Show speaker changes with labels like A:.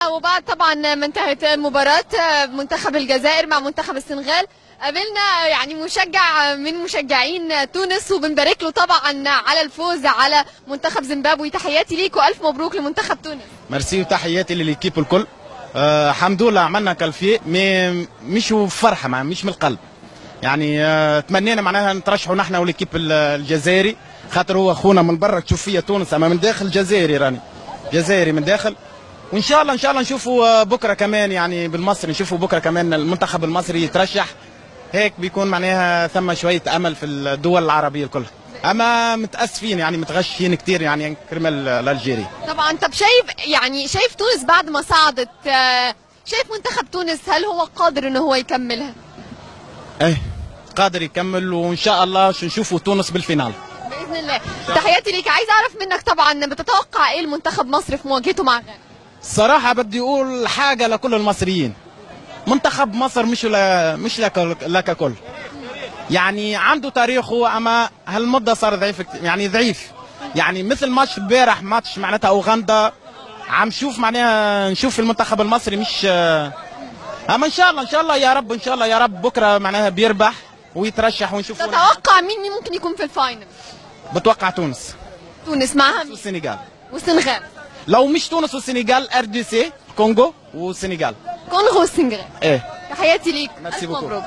A: وبعد طبعا ما انتهت مباراة منتخب الجزائر مع منتخب السنغال، قابلنا يعني مشجع من مشجعين تونس وبنبارك له طبعا على الفوز على منتخب زيمبابوي. تحياتي ليك والف مبروك لمنتخب تونس.
B: ميرسي وتحياتي للكيب الكل. الحمد لله عملنا كالفيه مش فرحه مش من القلب، يعني تمنينا معناها نترشحوا نحن والكيب الجزائري، خاطر هو اخونا من برا تشوف فيا تونس، اما من داخل جزائري، راني جزائري من داخل. وان شاء الله ان شاء الله نشوفوا بكره كمان، يعني بالمصري نشوفوا بكره كمان المنتخب المصري يترشح، هيك بيكون معناها ثم شويه امل في الدول العربيه كلها. اما متاسفين يعني متغشين كثير يعني كرمال الجيري.
A: طبعا طب شايف تونس بعد ما صعدت، شايف منتخب تونس هل هو قادر ان هو يكملها؟
B: ايه قادر يكمل، وان شاء الله نشوفوا تونس بالفينال
A: باذن الله. تحياتي ليك. عايز اعرف منك طبعا بتتوقع ايه المنتخب مصر في مواجهته مع غانا؟
B: الصراحه بدي اقول حاجه لكل المصريين، منتخب مصر مش لك كل، يعني عنده تاريخه، اما هالمده صار ضعيف، يعني ضعيف، يعني مثل ماتش امبارح، ماتش معناتها اوغندا، عم نشوف معناها نشوف المنتخب المصري مش، اما ان شاء الله ان شاء الله يا رب، ان شاء الله يا رب بكره معناها بيربح ويترشح ونشوف.
A: تتوقع مين ممكن يكون في الفاينل؟
B: بتوقع تونس.
A: تونس معها مين؟
B: والسنغال.
A: والسنغال.
B: لو مش تونس والسنغال، ار دي سي كونغو والسنغال.
A: كونغو والسنغال.
B: ايه.
A: تحياتي ليك.
B: ميرسي
A: ألف
B: بوكو.
A: مبروك.